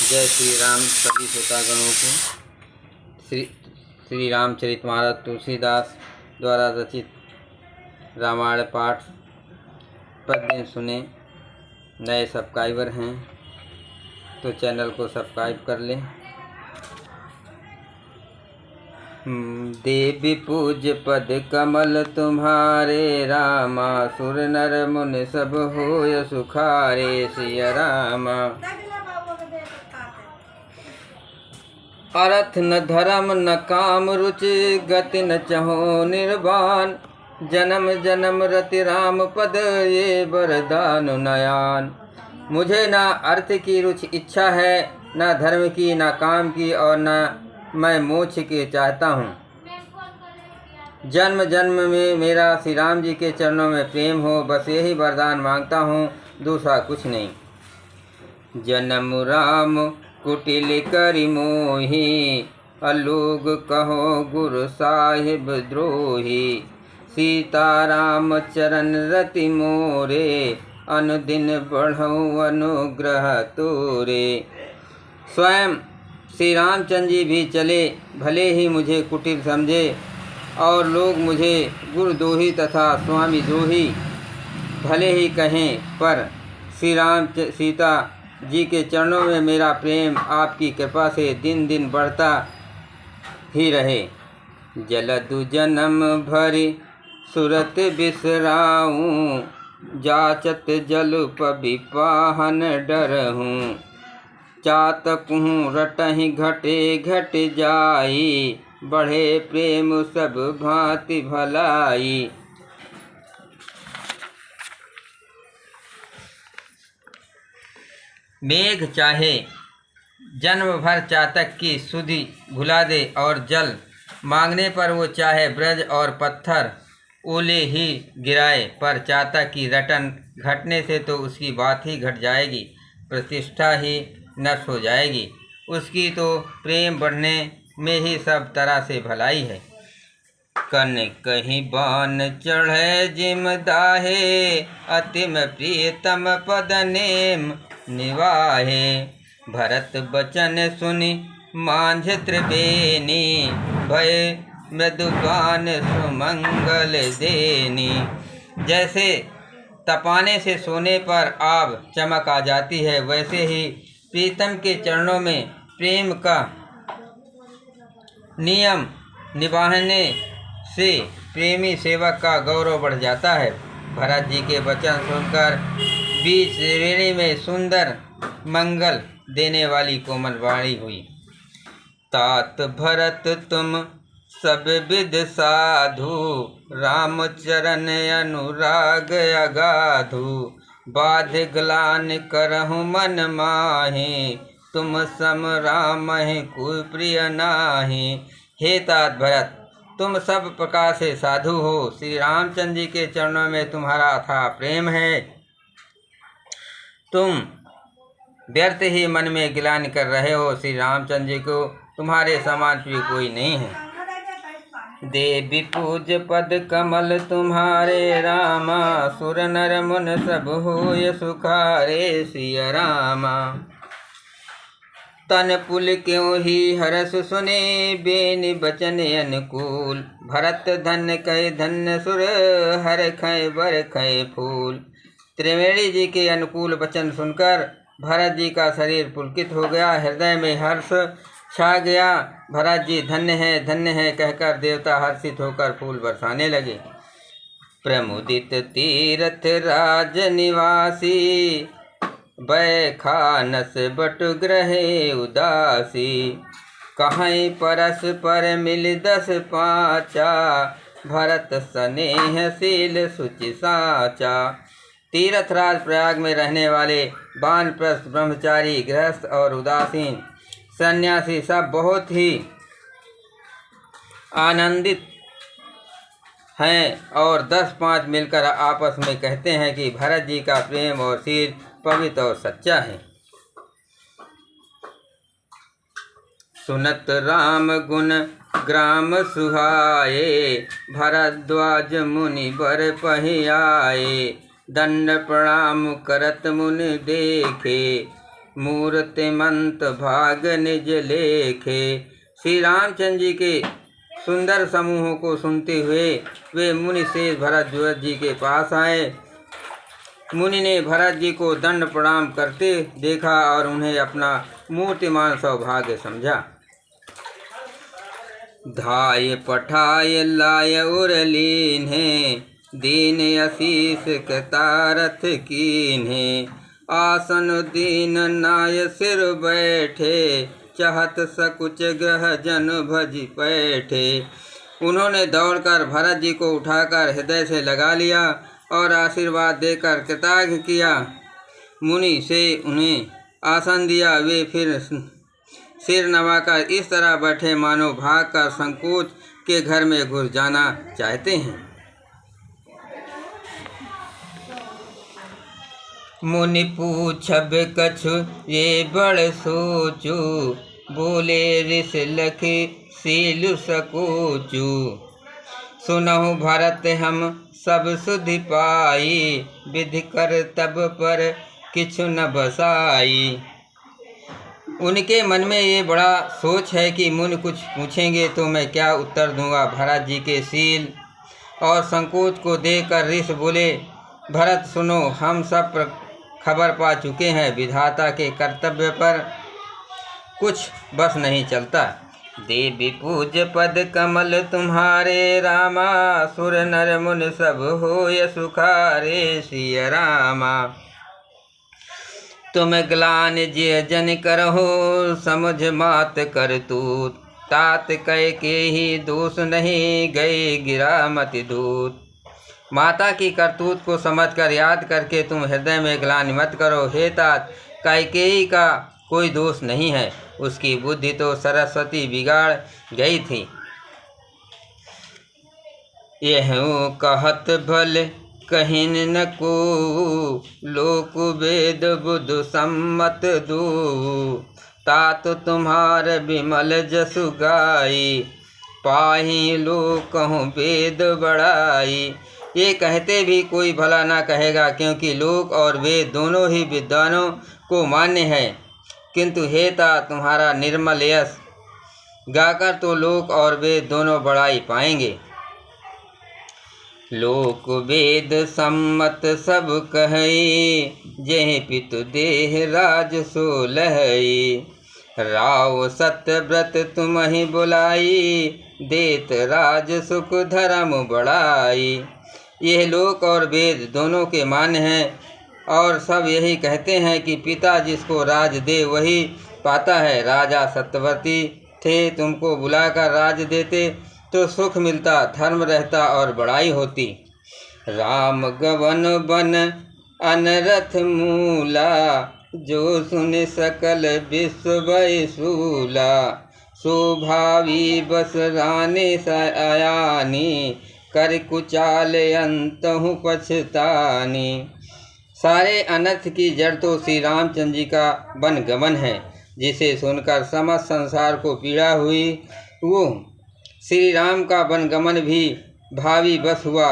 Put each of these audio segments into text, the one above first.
जय श्री राम। सभी श्रोतागणों को श्री रामचरितमानस तुलसीदास द्वारा रचित रामायण पाठ प्रतिदिन सुने। नए सब्सक्राइबर हैं तो चैनल को सब्सक्राइब कर लें। देवी पूज्य पद कमल तुम्हारे, रामा सुर नर मुनि सब होय सुखारे। सिया रामा अर्थ न धर्म न काम रुचि, गति न चहो निर्वाण। जन्म जन्म रति राम पद, ये वरदान नयान। मुझे ना अर्थ की रुचि इच्छा है, ना धर्म की, ना काम की, और ना मैं मोक्ष के चाहता हूँ। जन्म जन्म में मेरा श्री राम जी के चरणों में प्रेम हो, बस यही वरदान मांगता हूँ, दूसरा कुछ नहीं। जन्म राम कुटिल करि मोहि, अलोग कहो गुरु साहिब द्रोही। सीताराम चरण रति मोरे, अनुदिन बढ़ऊ अनुग्रह तोरे। स्वयं श्री रामचंद्र जी भी चले, भले ही मुझे कुटिल समझे और लोग मुझे गुरुद्रोही तथा स्वामी द्रोही भले ही कहें, पर श्री राम सीता जी के चरणों में मेरा प्रेम आपकी कृपा से दिन दिन बढ़ता ही रहे। जलदु जन्म भरि सुरत बिसराऊं, जाचत जल पबि पाहन डरहूँ। चातकहूँ रटहि घटे घट जाई, बढ़े प्रेम सब भांति भलाई। मेघ चाहे जन्म भर चातक की सुधि भुला दे, और जल मांगने पर वो चाहे ब्रज और पत्थर ओले ही गिराए, पर चातक की रटन घटने से तो उसकी बात ही घट जाएगी, प्रतिष्ठा ही नष्ट हो जाएगी। उसकी तो प्रेम बढ़ने में ही सब तरह से भलाई है। कन कहीं बान चढ़े जिम दाहे, अतिम प्रियतम पद नेम निवाहे। भरत बचन सुनि मांझ त्रिवेणी, भय मृदुपान सुमंगल देनी। जैसे तपाने से सोने पर आग चमक आ जाती है, वैसे ही प्रीतम के चरणों में प्रेम का नियम निभाने से प्रेमी सेवक का गौरव बढ़ जाता है। भरत जी के वचन सुनकर बीच त्रिवेणी में सुंदर मंगल देने वाली कोमल वाणी हुई। तात भरत तुम सब विद साधु, राम चरण अनुराग अगाधु। बाध ग्लान करहु मन माहि, तुम सम राम कोई प्रिय नाहि। हे तात भरत, तुम सब प्रकार से साधु हो। श्री रामचंद्र जी के चरणों में तुम्हारा अथाह प्रेम है। तुम व्यर्थ ही मन में गिलानि कर रहे हो। श्री रामचंद्र जी को तुम्हारे समान प्रिय कोई नहीं है। देवी पूज्य पद कमल तुम्हारे, रामा सुर नर मुन सब होय सुखारे। सिया रामा तन पुल क्यों ही हरस सुने, बेनि बचन अनुकूल। भरत धन्य कहे धन्य सुर, हर खय बर खय फूल। त्रिवेणी जी के अनुकूल वचन सुनकर भरत जी का शरीर पुलकित हो गया, हृदय में हर्ष छा गया। भरत जी धन्य है कहकर देवता हर्षित होकर फूल बरसाने लगे। प्रमुदित तीरथ राज निवासी, बैखानस बटु ग्रहे उदासी। कहीं परस पर मिल दस पाचा, भरत स्नेहशील सुचि साचा। तीर्थराज प्रयाग में रहने वाले वानप्रस्थ ब्रह्मचारी, गृहस्थ और उदासीन सन्यासी सब बहुत ही आनंदित हैं, और 10-5 मिलकर आपस में कहते हैं कि भरत जी का प्रेम और शील पवित्र और सच्चा है। सुनत राम गुण ग्राम सुहाए, भरद्वाज मुनि बर पहियाए। दंड प्रणाम करत मुनि देखे, मूर्तिमंत भाग निज लेखे। श्री रामचंद्र जी के सुंदर समूहों को सुनते हुए वे मुनि से भरद्वाज जी के पास आए। मुनि ने भरत जी को दंड प्रणाम करते देखा और उन्हें अपना मूर्तिमान सौभाग्य समझा। धाय पठाय लाय उर लीन्हे, दीन आशीष कतारथ कीन्हे। आसन दीन नाय सिर बैठे, चाहत सकुच ग्रह जन भज पैठे। उन्होंने दौड़कर भरत जी को उठाकर हृदय से लगा लिया और आशीर्वाद देकर कृतज्ञ किया। मुनि से उन्हें आसन दिया। वे फिर सिर नवाकर इस तरह बैठे मानो भागकर संकोच के घर में घुस जाना चाहते हैं। मुनि पूछब कछु ये बड़ सोचू, बोले ऋष लखि सीलु सकोचू। सुनहु भरत हम सब सुधि पाई, विधि कर तब पर किछु न बसाई। उनके मन में ये बड़ा सोच है कि मुनि कुछ पूछेंगे तो मैं क्या उत्तर दूंगा। भरत जी के शील और संकोच को देखकर ऋषि बोले, भरत सुनो, हम सब खबर पा चुके हैं। विधाता के कर्तव्य पर कुछ बस नहीं चलता। देवी पूज पद कमल तुम्हारे रामा, सुर नर मुनि सब होय सुखारे सिय रामा। तुम ग्लान जिय जन करहो, समझ मात कर तूत। तात कह के ही दोष नहीं, गए गिरा मति दूत। माता की करतूत को समझकर याद करके तुम हृदय में ग्लानि मत करो। हे तात, कैकेयी का कोई दोष नहीं है, उसकी बुद्धि तो सरस्वती बिगाड़ गई थी। यह कहत भल कहिन न को, लोक वेद बुध सम्मत दो। तात तुम्हार विमल जसु गाई, पाही लोक कहूँ वेद बड़ाई। ये कहते भी कोई भला ना कहेगा, क्योंकि लोक और वेद दोनों ही विद्वानों को मान्य है। किंतु हे तात, तुम्हारा निर्मल यश गाकर तो लोक और वेद दोनों बड़ाई पाएंगे। लोक वेद सम्मत सब कहई, जेहि पितु देह राज सो लहई। राव सत्य व्रत तुम्हि बुलाई, देत राज सुख धर्म बढ़ाई। यह लोक और वेद दोनों के मान्य हैं और सब यही कहते हैं कि पिता जिसको राज दे वही पाता है। राजा सत्यवर्ती थे, तुमको बुलाकर राज देते तो सुख मिलता, धर्म रहता और बड़ाई होती। राम गवन बन अनरथ मूला, जो सुन सकल विश्व वैसूला। शोभावी बस राने सयानी, कर कुचाल अंतहु पछतानी। सारे अनर्थ की जड़ तो श्री रामचंद्र जी का वन गमन है, जिसे सुनकर समस्त संसार को पीड़ा हुई। वो श्री राम का वन गमन भी भावी बस हुआ।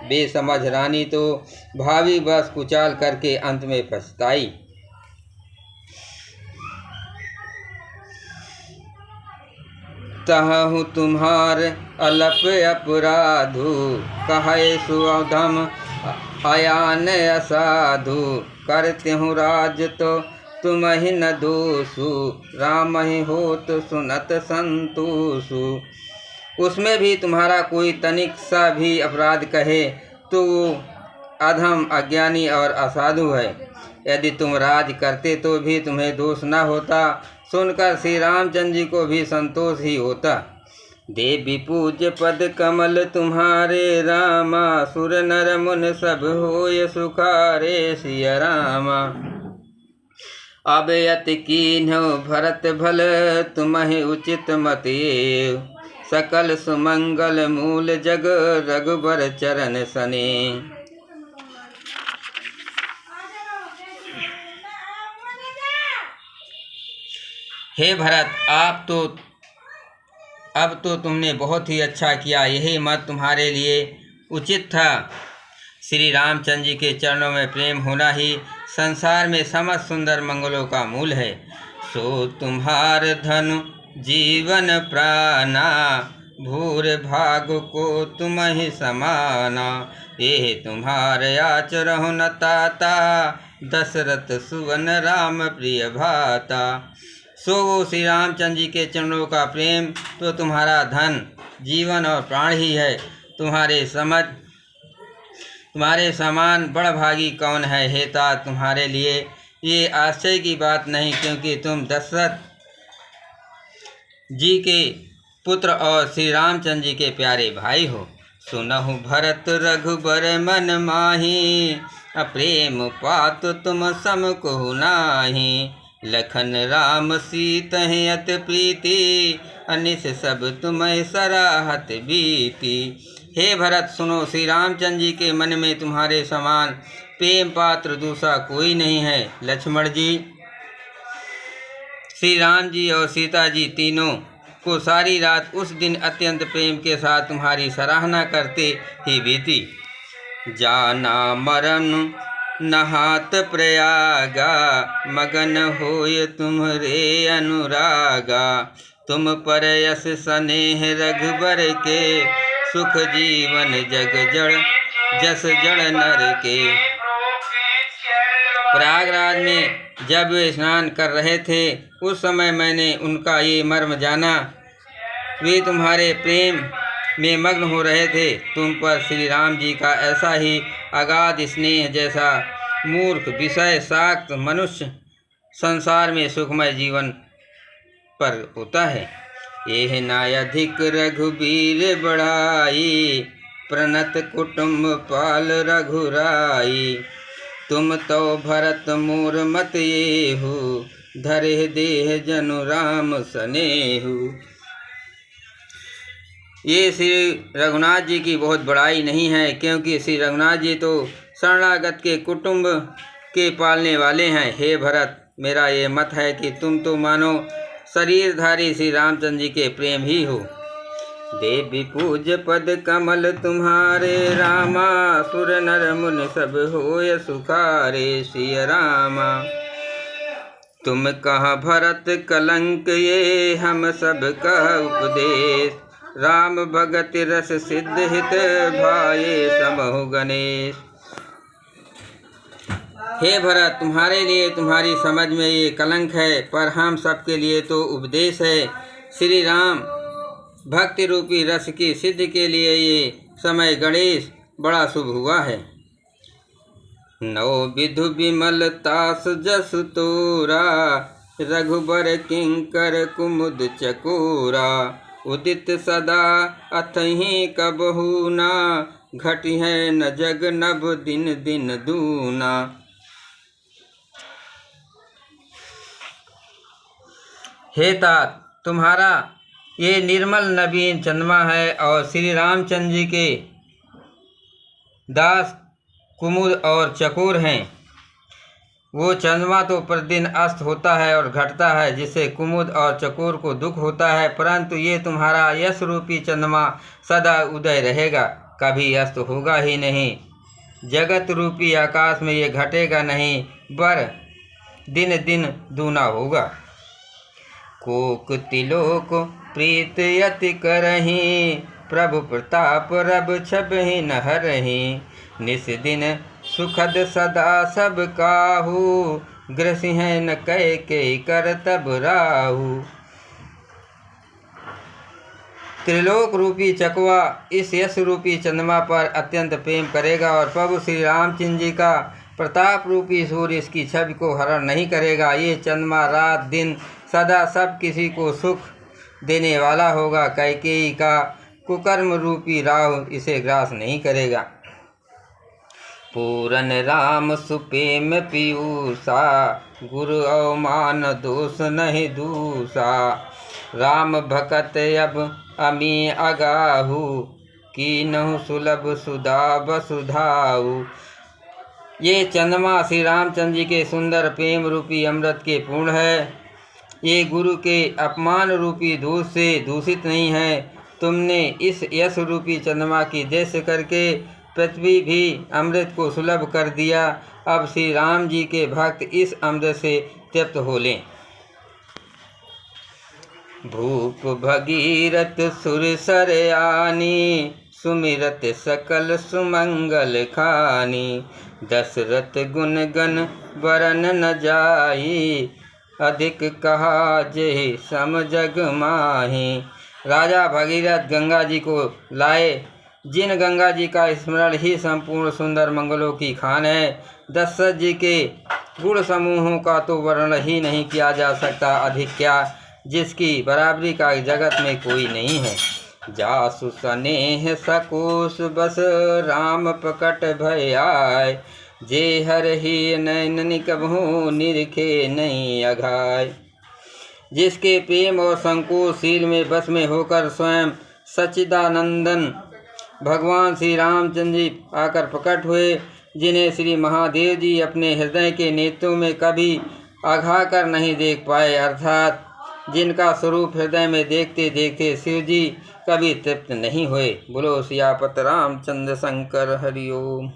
बेसमझ रानी तो भावी बस कुचाल करके अंत में पछताई। तहु तुम्हार अलप अपराधु, कहे सुअधम अयान असाधु। करते हूँ राज तो तुम ही न दोषु, राम ही होत सुनत संतोषु। उसमें भी तुम्हारा कोई तनिक सा भी अपराध कहे तो वो अधम, अज्ञानी और असाधु है। यदि तुम राज करते तो भी तुम्हें दोष न होता, सुनकर श्री रामचंद्र जी को भी संतोष ही होता। देवी पूज पद कमल तुम्हारे रामा, सुर नर मुन सब होय सुखारे सिय रामा। अब यति कीन्हो भरत भल, तुम्हि उचित मत एव। सकल सुमंगल मूल जग, रघुबर चरण सने। हे भरत, अब तो तुमने बहुत ही अच्छा किया। यही मत तुम्हारे लिए उचित था। श्री रामचंद्र जी के चरणों में प्रेम होना ही संसार में समस्त सुंदर मंगलों का मूल है। सो तुम्हार धनु जीवन प्राणा, भूर भाग को तुम ही समाना। ये तुम्हार आचरहु न ताता, दशरथ सुवन राम प्रिय भाता। सो वो श्री रामचंद्र जी के चरणों का प्रेम तो तुम्हारा धन, जीवन और प्राण ही है। तुम्हारे समान बड़भागी कौन है। हे तात, तुम्हारे लिए ये आश्चर्य की बात नहीं, क्योंकि तुम दशरथ जी के पुत्र और श्री रामचंद्र जी के प्यारे भाई हो। सुनहु भरत रघुबर मन माही, अप्रेम पात तुम सम को नाही। लखन राम सीतहि अति प्रीति, अनिस सब तुम्हें सराहत बीती। हे भरत, सुनो, श्री रामचंद्र जी के मन में तुम्हारे समान प्रेम पात्र दूसरा कोई नहीं है। लक्ष्मण जी, श्री राम जी और सीता जी तीनों को सारी रात उस दिन अत्यंत प्रेम के साथ तुम्हारी सराहना करते ही बीती। जाना मरण नहात प्रयागा, मगन होय तुम्हारे अनुरागा। तुम पर यश स्नेह रघुबर के, सुख जीवन जग जड़ जस जड़ नर के। प्रयागराज में जब वे स्नान कर रहे थे, उस समय मैंने उनका ये मर्म जाना। वे तुम्हारे प्रेम में मग्न हो रहे थे। तुम पर श्री राम जी का ऐसा ही अगाध स्नेह जैसा मूर्ख विषय साक्त मनुष्य संसार में सुखमय जीवन पर होता है। यह न अधिक रघुबीर बढ़ाई, प्रणत कुटुम्ब पाल रघुराई। तुम तो भरत मोर मत ये हो, धरे देह जनु राम सनेहु। ये श्री रघुनाथ जी की बहुत बड़ाई नहीं है, क्योंकि श्री रघुनाथ जी तो शरणागत के कुटुंब के पालने वाले हैं। हे भरत, मेरा ये मत है कि तुम तो मानो शरीरधारी श्री रामचंद्र जी के प्रेम ही हो। देवी पूज पद कमल तुम्हारे रामा, सुर नर मुनि सब होय सुखारे सिय रामा। तुम कह भरत कलंक ये, हम सब कह उपदेश। राम भगत रस सिद्ध हित, भाये समहु गणेश। हे भरत, तुम्हारे लिए तुम्हारी समझ में ये कलंक है, पर हम सबके लिए तो उपदेश है। श्री राम भक्ति रूपी रस की सिद्धि के लिए ये समय गणेश बड़ा शुभ हुआ है। नौ विधु विमल तास जस तोरा, रघुबर किंकर कुमुद चकोरा। उदित सदा अथहि कबहू ना, घटी है न जग नभ दिन दिन दूना। हे तात, तुम्हारा ये निर्मल नवीन चंद्रमा है और श्री रामचंद्र जी के दास कुमुद और चकोर हैं। वो चंद्रमा तो प्रतिदिन अस्त होता है और घटता है, जिससे कुमुद और चकोर को दुख होता है, परंतु ये तुम्हारा यश रूपी चंद्रमा सदा उदय रहेगा, कभी अस्त होगा ही नहीं। जगत रूपी आकाश में ये घटेगा नहीं, पर दिन दिन दूना होगा। कोक तिलोक प्रीत यति करही, प्रभु प्रताप रब छबहि न हरहि। निस दिन सुखद सदा सब काहू, ग्रसिह न कह के कर तब राहु। त्रिलोक रूपी चकवा इस यश रूपी चंद्रमा पर अत्यंत प्रेम करेगा और प्रभु श्री रामचंद्र जी का प्रताप रूपी सूर्य इसकी छवि को हरण नहीं करेगा। ये चंद्रमा रात दिन सदा सब किसी को सुख देने वाला होगा। कैकेयी का कुकर्म रूपी राहु इसे ग्रास नहीं करेगा। पूरन राम सुपेम पीयूषा, गुरु अवमान दोष नहीं दूषा। राम भकत अब अमी अगाहू, कीनहु सुलभ सुधा वसुधाऊ। ये चंद्रमा श्री रामचंद्र जी के सुंदर प्रेम रूपी अमृत के पूर्ण है। ये गुरु के अपमान रूपी दूध से दूषित नहीं है। तुमने इस यश रूपी चंद्रमा की दृष्टि करके पृथ्वी भी अमृत को सुलभ कर दिया। अब श्री राम जी के भक्त इस अमृत से तृप्त हो लें। भूप भगीरथ सुरसर आनी, सुमिरत सकल सुमंगल खानी। दशरथ गुण गण बरन न जाई, अधिक कहा जे सम जग माही। राजा भगीरथ गंगा जी को लाए, जिन गंगा जी का स्मरण ही संपूर्ण सुंदर मंगलों की खान है। दशरथ जी के गुण समूहों का तो वर्णन ही नहीं किया जा सकता, अधिक क्या, जिसकी बराबरी का जगत में कोई नहीं है। जासु स्नेह सकोस बस राम प्रकट भय आय, जे हर ही नैन कबहू निरखे नहीं अघाय। जिसके प्रेम और संकोचशील में बस में होकर स्वयं सच्चिदानंदन भगवान श्री रामचंद्र जी आकर प्रकट हुए, जिन्हें श्री महादेव जी अपने हृदय के नेत्रों में कभी आघा कर नहीं देख पाए, अर्थात जिनका स्वरूप हृदय में देखते देखते शिव जी कभी तृप्त नहीं हुए। बोलो सियापत रामचंद्र शंकर हरि ओम।